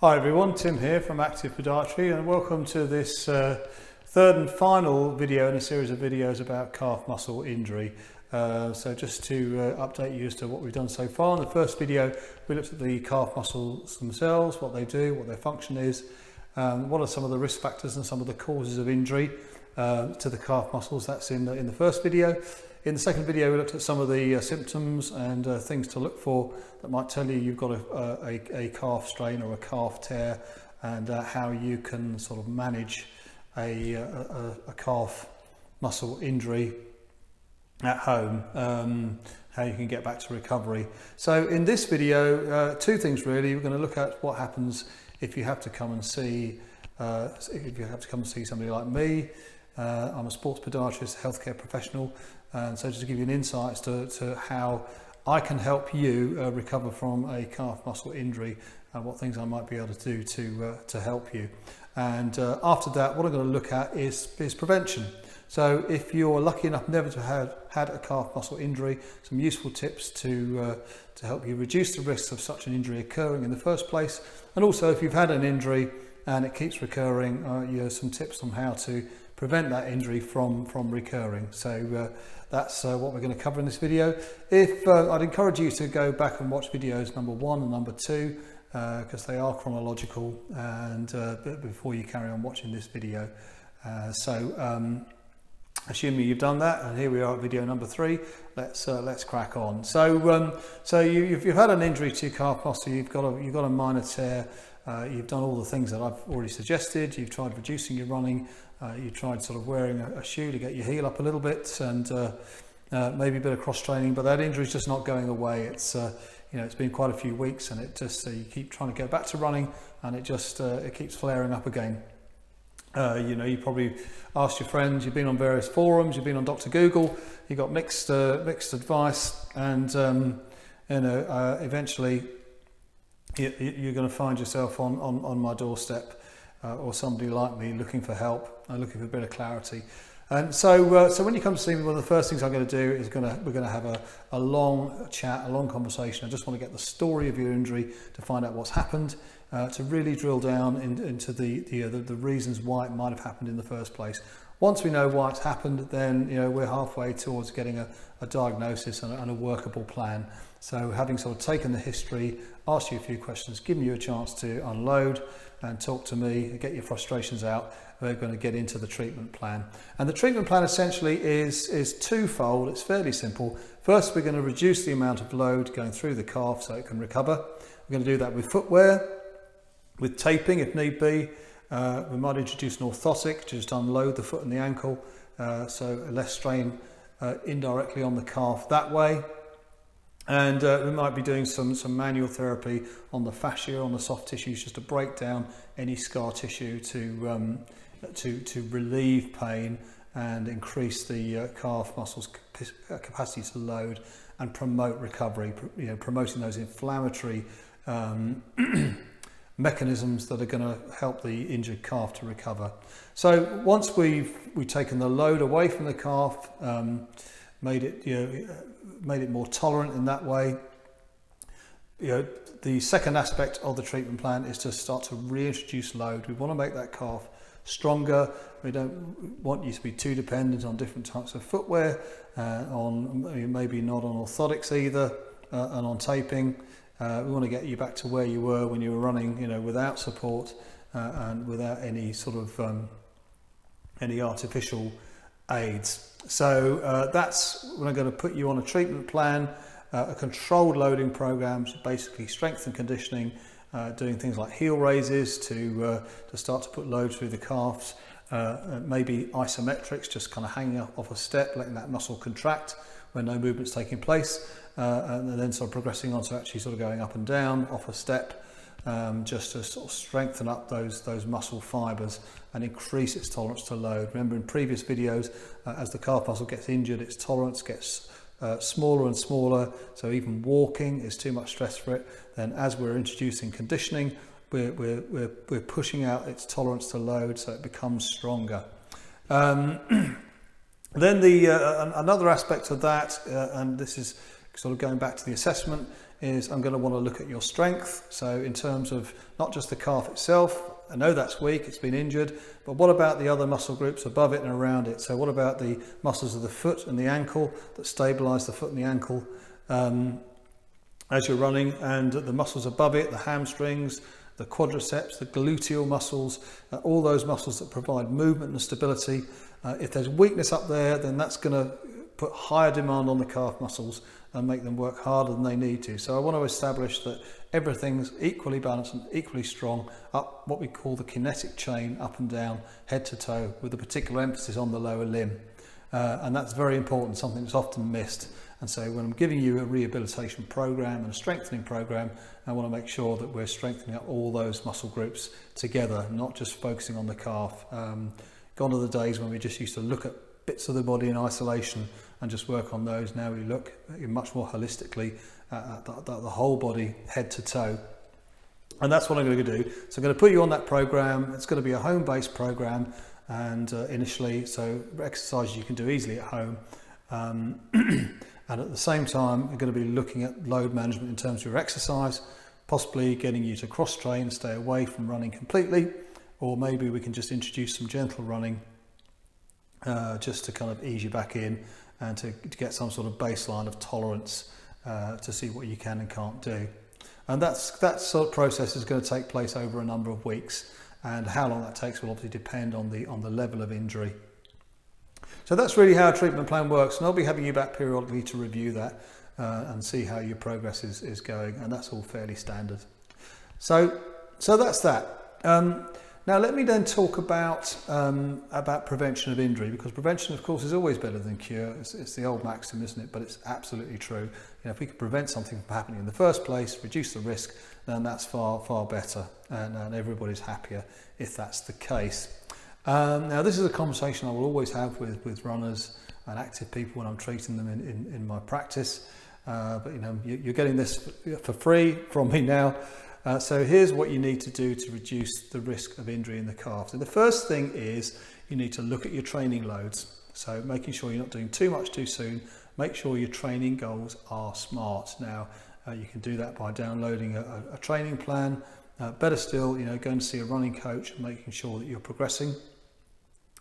Hi everyone, Tim here from Active Podiatry, and welcome to this third and final video in a series of videos about calf muscle injury. So just to update you as to what we've done so far. In the first video we looked at the calf muscles themselves, what they do, what their function is, what are some of the risk factors and some of the causes of injury to the calf muscles. That's in the first video. In the second video we looked at some of the symptoms and things to look for that might tell you you've got a calf strain or a calf tear, and how you can sort of manage a calf muscle injury at home, how you can get back to recovery. So in this video, two things really. We're going to look at what happens if you have to come and see somebody like me. I'm a sports podiatrist, healthcare professional, and so just to give you an insight as to how I can help you recover from a calf muscle injury and what things I might be able to do to help you. And after that, what I'm going to look at is prevention. So if you're lucky enough never to have had a calf muscle injury, some useful tips to help you reduce the risks of such an injury occurring in the first place. And also if you've had an injury and it keeps recurring, some tips on how to prevent that injury from recurring. So that's what we're going to cover in this video. I'd encourage you to go back and watch videos number 1 and number 2 because they are chronological, and before you carry on watching this video. Assuming you've done that, and here we are at video number 3. Let's crack on. So you've had an injury to your calf muscle. You've got a minor tear. You've done all the things that I've already suggested. You've tried reducing your running. You've tried sort of wearing a shoe to get your heel up a little bit, and maybe a bit of cross training, but that injury is just not going away. It's it's been quite a few weeks, and it just you keep trying to go back to running, and it keeps flaring up again. You probably asked your friends, you've been on various forums, you've been on Dr. Google, you got mixed advice, and eventually you're going to find yourself on my doorstep, or somebody like me looking for help, looking for a bit of clarity. And so when you come to see me, one of the first things I'm going to do is we're going to have a long chat, a long conversation. I just want to get the story of your injury, to find out what's happened, to really drill down into the reasons why it might have happened in the first place. Once we know why it's happened, then we're halfway towards getting a diagnosis and a workable plan. So having sort of taken the history, asked you a few questions, given you a chance to unload and talk to me and get your frustrations out, we're going to get into the treatment plan. And the treatment plan essentially is twofold. It's fairly simple. First, we're going to reduce the amount of load going through the calf so it can recover. We're going to do that with footwear, with taping if need be. We might introduce an orthotic to just unload the foot and the ankle, so less strain indirectly on the calf that way. And we might be doing some manual therapy on the fascia, on the soft tissues, just to break down any scar tissue to relieve pain and increase the calf muscles' capacity to load and promote recovery. Promoting those inflammatory mechanisms that are going to help the injured calf to recover. So once we've taken the load away from the calf, made it more tolerant in that way, the second aspect of the treatment plan is to start to reintroduce load. We want to make that calf stronger. We don't want you to be too dependent on different types of footwear, maybe not on orthotics either, and on taping. We want to get you back to where you were when you were running, without support and without any sort of any artificial aids. So that's when I'm going to put you on a treatment plan, a controlled loading program, so basically strength and conditioning, doing things like heel raises to start to put load through the calves, maybe isometrics, just kind of hanging up off a step, letting that muscle contract when no movement's taking place, and then sort of progressing on to actually sort of going up and down off a step, just to sort of strengthen up those muscle fibers and increase its tolerance to load. Remember in previous videos, as the calf muscle gets injured, its tolerance gets smaller and smaller, so even walking is too much stress for it. Then as we're introducing conditioning, we're pushing out its tolerance to load so it becomes stronger. Then another aspect of that, and this is sort of going back to the assessment, is I'm going to want to look at your strength. So in terms of not just the calf itself, I know that's weak, it's been injured, but what about the other muscle groups above it and around it? So what about the muscles of the foot and the ankle that stabilize the foot and the ankle as you're running, and the muscles above it, the hamstrings, the quadriceps, the gluteal muscles, all those muscles that provide movement and stability. If there's weakness up there, then that's going to put higher demand on the calf muscles and make them work harder than they need to. So I want to establish that everything's equally balanced and equally strong up what we call the kinetic chain, up and down, head to toe, with a particular emphasis on the lower limb. And that's very important, something that's often missed. And so when I'm giving you a rehabilitation program and a strengthening program, I want to make sure that we're strengthening up all those muscle groups together, not just focusing on the calf. Gone are the days when we just used to look at bits of the body in isolation and just work on those. Now we look much more holistically at the whole body, head to toe. And that's what I'm going to do. So I'm going to put you on that program. It's going to be a home-based program, and initially, so exercises you can do easily at home. And at the same time, we're going to be looking at load management in terms of your exercise, possibly getting you to cross-train, stay away from running completely, or maybe we can just introduce some gentle running just to kind of ease you back in and to get some sort of baseline of tolerance to see what you can and can't do. And that sort of process is going to take place over a number of weeks, and how long that takes will obviously depend on the level of injury. So that's really how a treatment plan works, and I'll be having you back periodically to review that and see how your progress is going, and that's all fairly standard. So that's that. Now let me then talk about prevention of injury, because prevention, of course, is always better than cure. It's the old maxim, isn't it? But it's absolutely true. You know, if we could prevent something from happening in the first place, reduce the risk, then that's far better, and everybody's happier if that's the case. Now this is a conversation I will always have with runners and active people when I'm treating them in my practice. But you know, you're getting this for free from me now. So here's what you need to do to reduce the risk of injury in the calf. So the first thing is you need to look at your training loads. So making sure you're not doing too much too soon. Make sure your training goals are smart. Now you can do that by downloading a training plan. Better still, you know, going to see a running coach and making sure that you're progressing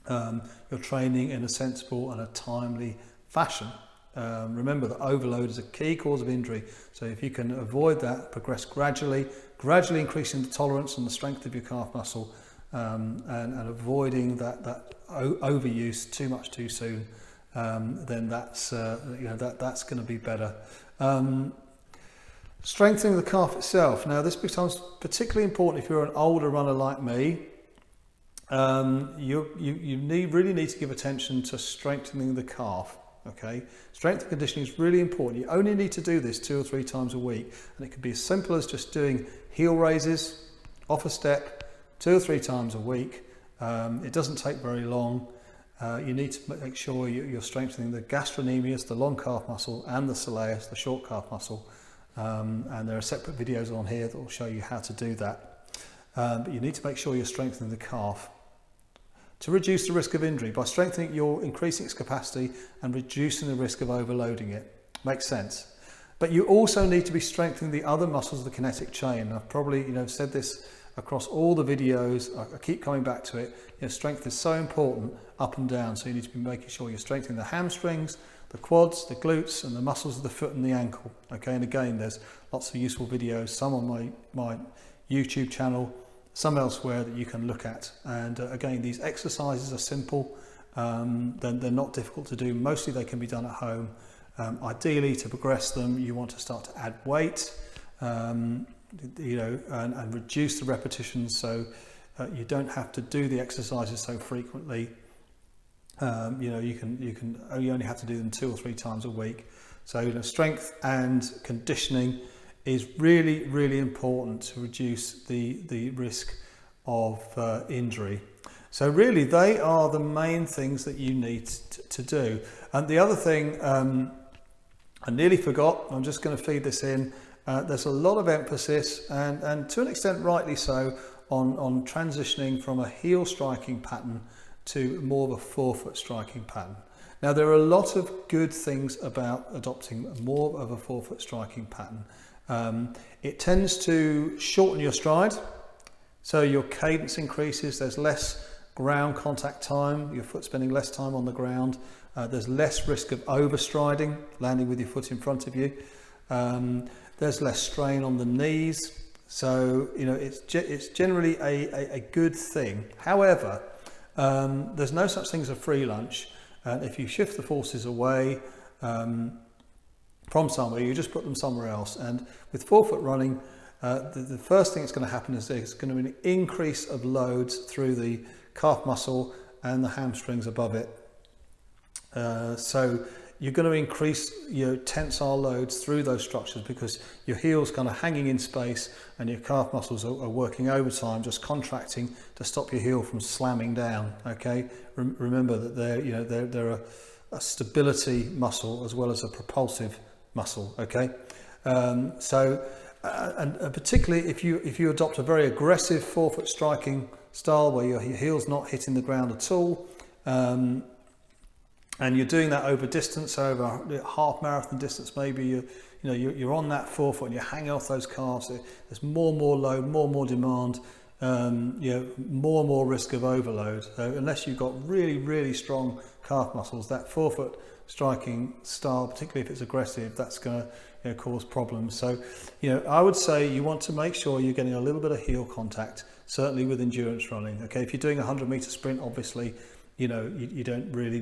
your training in a sensible and a timely fashion. Remember that overload is a key cause of injury, so if you can avoid that, progress gradually increasing the tolerance and the strength of your calf muscle, and avoiding that overuse too much too soon, then that's that's going to be better. Strengthening the calf itself. Now this becomes particularly important if you're an older runner like me. You really need to give attention to strengthening the calf. Okay, strength and conditioning is really important. You only need to do this 2 or 3 times a week, and it can be as simple as just doing heel raises off a step 2 or 3 times a week. It doesn't take very long. You need to make sure you're strengthening the gastrocnemius, the long calf muscle, and the soleus, the short calf muscle. And there are separate videos on here that will show you how to do that. But you need to make sure you're strengthening the calf to reduce the risk of injury. By strengthening, you're increasing its capacity and reducing the risk of overloading it. Makes sense. But you also need to be strengthening the other muscles of the kinetic chain. I've probably said this across all the videos. I keep coming back to it. Strength is so important up and down, so you need to be making sure you're strengthening the hamstrings, the quads, the glutes, and the muscles of the foot and the ankle. Okay, and again, there's lots of useful videos, some on my YouTube channel, some elsewhere that you can look at. And again, these exercises are simple, they're not difficult to do. Mostly they can be done at home. Ideally, to progress them, you want to start to add weight, and reduce the repetitions, so you don't have to do the exercises so frequently. You only have to do them 2 or 3 times a week. So strength and conditioning is really, really important to reduce the risk of injury. So really, they are the main things that you need to do. And the other thing, I nearly forgot, I'm just going to feed this in. There's a lot of emphasis, and to an extent rightly so, on transitioning from a heel striking pattern to more of a forefoot striking pattern. Now, there are a lot of good things about adopting more of a forefoot striking pattern. It tends to shorten your stride, so your cadence increases, there's less ground contact time, your foot spending less time on the ground, there's less risk of overstriding, landing with your foot in front of you, there's less strain on the knees, so it's generally a good thing. However, there's no such thing as a free lunch, and if you shift the forces away from somewhere, you just put them somewhere else. And with forefoot running, the first thing that's going to happen is there's going to be an increase of loads through the calf muscle and the hamstrings above it. So you're going to increase your tensile loads through those structures because your heel's kind of hanging in space and your calf muscles are working overtime, just contracting to stop your heel from slamming down. Okay, remember that they're a stability muscle as well as a propulsive muscle. Okay, and particularly if you adopt a very aggressive forefoot striking style where your heel's not hitting the ground at all, and you're doing that over distance, over half marathon distance, maybe you're on that forefoot and you're hanging off those calves. There's more and more load, more and more demand, more and more risk of overload. So unless you've got really, really strong calf muscles, that forefoot striking style, particularly if it's aggressive, that's going to cause problems. So I would say you want to make sure you're getting a little bit of heel contact, certainly with endurance running. Okay, if you're doing a 100-meter sprint, obviously you're not really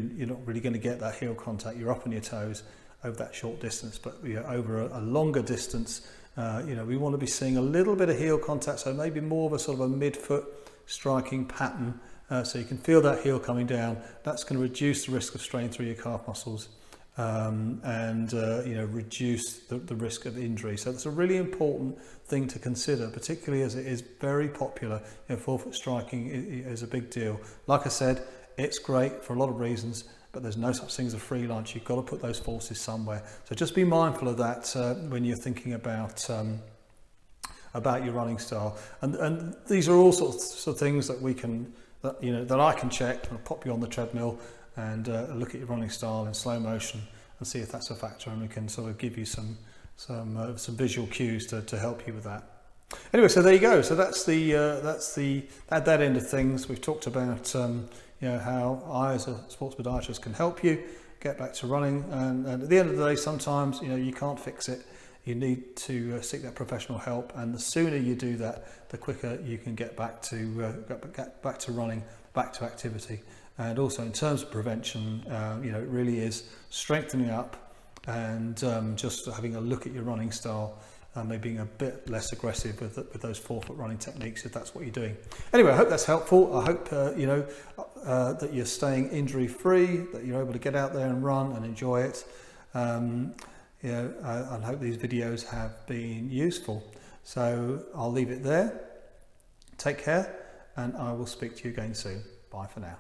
going to get that heel contact. You're up on your toes over that short distance, but over a longer distance, we want to be seeing a little bit of heel contact, so maybe more of a sort of a mid-foot striking pattern, so you can feel that heel coming down. That's going to reduce the risk of strain through your calf muscles and reduce the risk of injury. So that's a really important thing to consider, particularly as it is very popular. Forefoot striking is a big deal. Like I said, it's great for a lot of reasons, but there's no such thing as a free lunch. You've got to put those forces somewhere. So just be mindful of that when you're thinking about your running style. And these are all sorts of things that that I can check and pop you on the treadmill and look at your running style in slow motion and see if that's a factor, and we can sort of give you some visual cues to help you with that. Anyway, so there you go. So that's that end of things. We've talked about how I as a sports podiatrist can help you get back to running, and at the end of the day, sometimes you can't fix it. You need to seek that professional help, and the sooner you do that, the quicker you can get back to running, back to activity. And also in terms of prevention, it really is strengthening up and just having a look at your running style, maybe being a bit less aggressive with those forefoot running techniques if that's what you're doing. Anyway, I hope that's helpful. I hope that you're staying injury free, that you're able to get out there and run and enjoy it. I hope these videos have been useful. So I'll leave it there. Take care, and I will speak to you again soon. Bye for now.